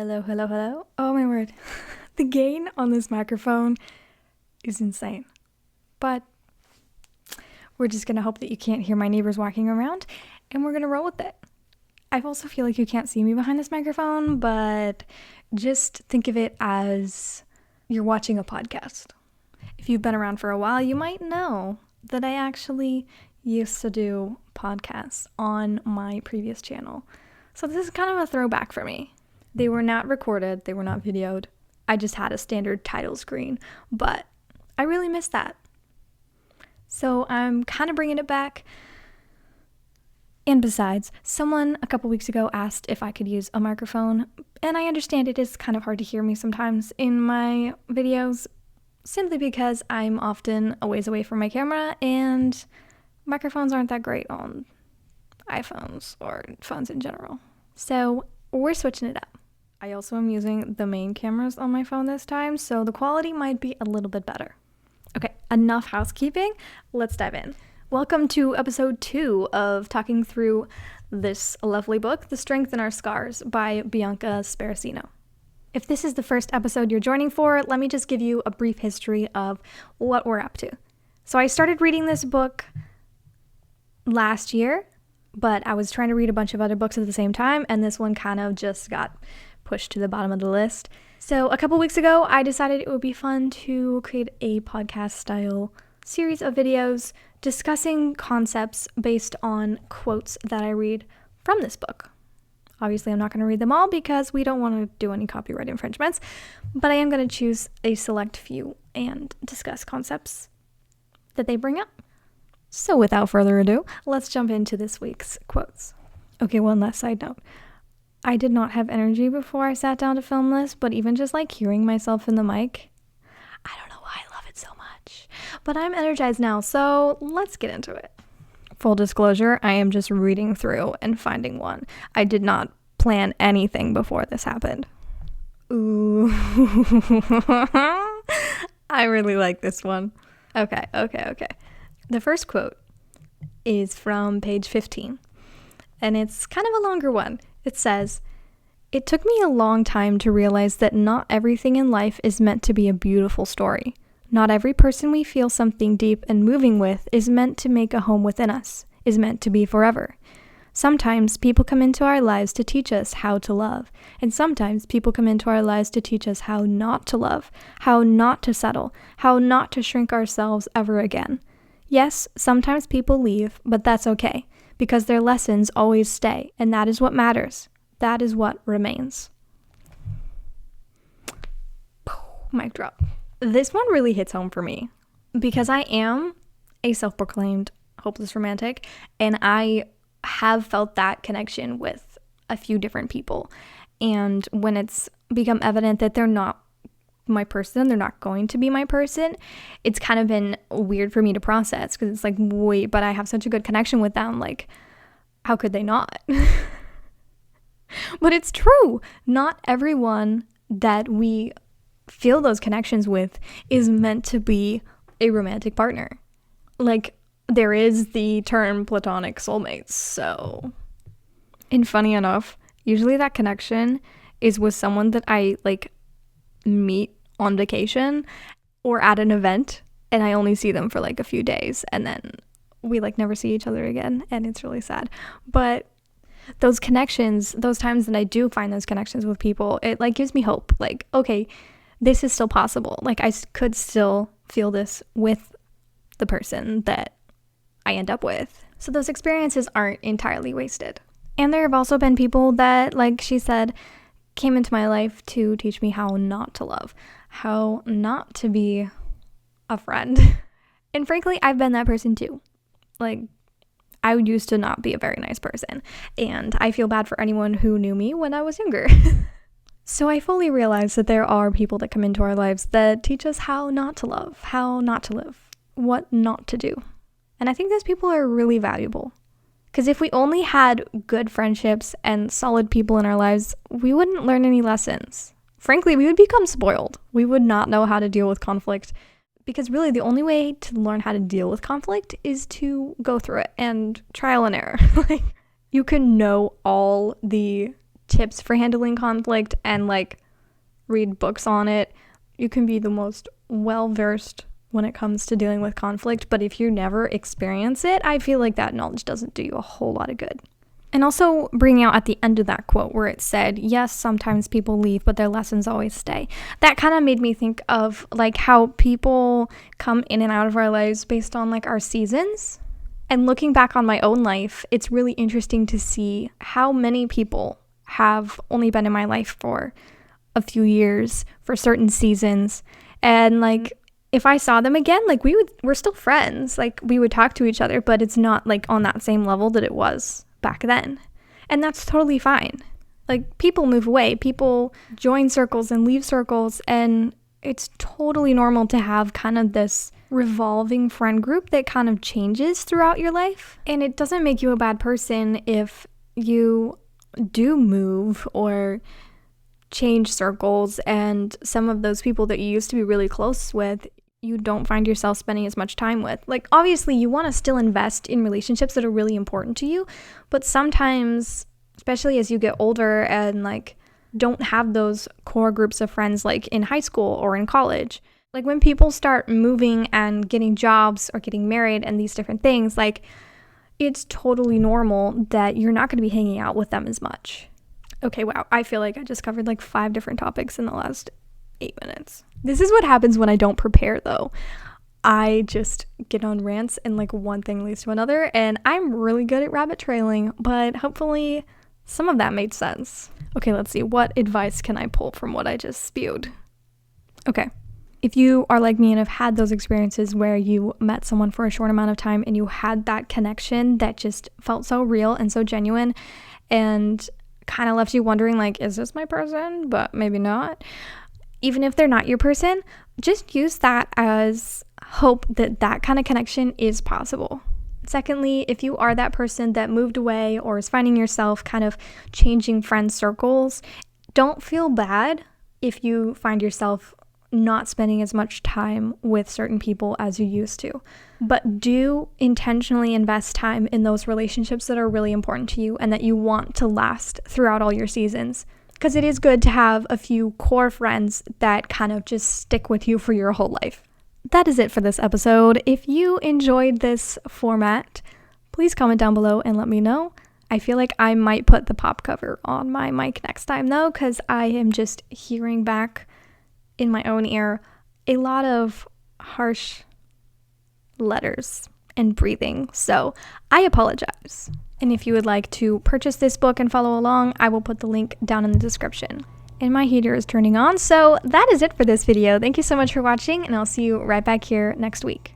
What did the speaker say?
Hello, hello, hello. Oh my word. The gain on this microphone is insane. But we're just going to hope that you can't hear my neighbors walking around, and we're going to roll with it. I also feel like you can't see me behind this microphone, but just think of it as you're watching a podcast. If you've been around for a while, you might know that I actually used to do podcasts on my previous channel. So this is kind of a throwback for me. They were not recorded, they were not videoed. I just had a standard title screen, but I really miss that. So I'm kind of bringing it back. And besides, someone a couple weeks ago asked if I could use a microphone, and I understand it is kind of hard to hear me sometimes in my videos, simply because I'm often a ways away from my camera, and microphones aren't that great on iPhones or phones in general. So we're switching it up. I also am using the main cameras on my phone this time, so the quality might be a little bit better. Okay, enough housekeeping. Let's dive in. Welcome to episode 2 of talking through this lovely book, The Strength in Our Scars by Bianca Sparacino. If this is the first episode you're joining for, let me just give you a brief history of what we're up to. So I started reading this book last year, but I was trying to read a bunch of other books at the same time, and this one kind of just got pushed to the bottom of the list. So a couple weeks ago, I decided it would be fun to create a podcast-style series of videos discussing concepts based on quotes that I read from this book. Obviously, I'm not going to read them all because we don't want to do any copyright infringements, but I am going to choose a select few and discuss concepts that they bring up. So without further ado, let's jump into this week's quotes. Okay, one last side note. I did not have energy before I sat down to film this, but even just like hearing myself in the mic, I don't know why I love it so much. But I'm energized now, so let's get into it. Full disclosure, I am just reading through and finding one. I did not plan anything before this happened. Ooh. I really like this one. Okay. The first quote is from page 15, and it's kind of a longer one. It says, "It took me a long time to realize that not everything in life is meant to be a beautiful story. Not every person we feel something deep and moving with is meant to make a home within us, is meant to be forever. Sometimes people come into our lives to teach us how to love, and sometimes people come into our lives to teach us how not to love, how not to settle, how not to shrink ourselves ever again. Yes, sometimes people leave, but that's okay, because their lessons always stay, and that is what matters. That is what remains." Mic drop. This one really hits home for me, because I am a self-proclaimed hopeless romantic, and I have felt that connection with a few different people. And when it's become evident that they're not my person, they're not going to be my person, it's kind of been weird for me to process, because it's like, wait, but I have such a good connection with them, like, how could they not? But it's true. Not everyone that we feel those connections with is meant to be a romantic partner. Like, there is the term platonic soulmates, so. And funny enough, usually that connection is with someone that I, like, meet on vacation or at an event, and I only see them for like a few days, and then we like never see each other again, and it's really sad. But those connections, those times that I do find those connections with people, it like gives me hope. Like, okay, this is still possible. Like, I could still feel this with the person that I end up with. So those experiences aren't entirely wasted. And there have also been people that, like she said, came into my life to teach me how not to love, how not to be a friend. And frankly, I've been that person too. Like, I used to not be a very nice person, and I feel bad for anyone who knew me when I was younger. So I fully realize that there are people that come into our lives that teach us how not to love, how not to live, what not to do. And I think those people are really valuable. Because if we only had good friendships and solid people in our lives, we wouldn't learn any lessons. Frankly, we would become spoiled. We would not know how to deal with conflict. Because really, the only way to learn how to deal with conflict is to go through it and trial and error. Like, you can know all the tips for handling conflict and like read books on it. You can be the most well-versed when it comes to dealing with conflict, but if you never experience it, I feel like that knowledge doesn't do you a whole lot of good. And also bringing out at the end of that quote where it said, yes, sometimes people leave, but their lessons always stay. That kind of made me think of like how people come in and out of our lives based on like our seasons. And looking back on my own life, it's really interesting to see how many people have only been in my life for a few years, for certain seasons. And like, if I saw them again, like we're still friends. Like we would talk to each other, but it's not like on that same level that it was back then. And that's totally fine. Like people move away, people join circles and leave circles, and it's totally normal to have kind of this revolving friend group that kind of changes throughout your life. And it doesn't make you a bad person if you do move or change circles, and some of those people that you used to be really close with, you don't find yourself spending as much time with. Like, obviously, you want to still invest in relationships that are really important to you, but sometimes, especially as you get older and like don't have those core groups of friends like in high school or in college, like when people start moving and getting jobs or getting married and these different things, like it's totally normal that you're not going to be hanging out with them as much. Okay, wow, I feel like I just covered like 5 different topics in the last 8 minutes. This is what happens when I don't prepare though. I just get on rants and like one thing leads to another, and I'm really good at rabbit trailing, but hopefully some of that made sense. Okay, let's see. What advice can I pull from what I just spewed? Okay. If you are like me and have had those experiences where you met someone for a short amount of time and you had that connection that just felt so real and so genuine and kind of left you wondering like, is this my person? But maybe not. Even if they're not your person, just use that as hope that that kind of connection is possible. Secondly, if you are that person that moved away or is finding yourself kind of changing friend circles, don't feel bad if you find yourself not spending as much time with certain people as you used to. But do intentionally invest time in those relationships that are really important to you and that you want to last throughout all your seasons. Because it is good to have a few core friends that kind of just stick with you for your whole life. That is it for this episode. If you enjoyed this format, please comment down below and let me know. I feel like I might put the pop cover on my mic next time though, because I am just hearing back in my own ear a lot of harsh letters and breathing, so I apologize. And if you would like to purchase this book and follow along, I will put the link down in the description. And my heater is turning on, so that is it for this video. Thank you so much for watching, and I'll see you right back here next week.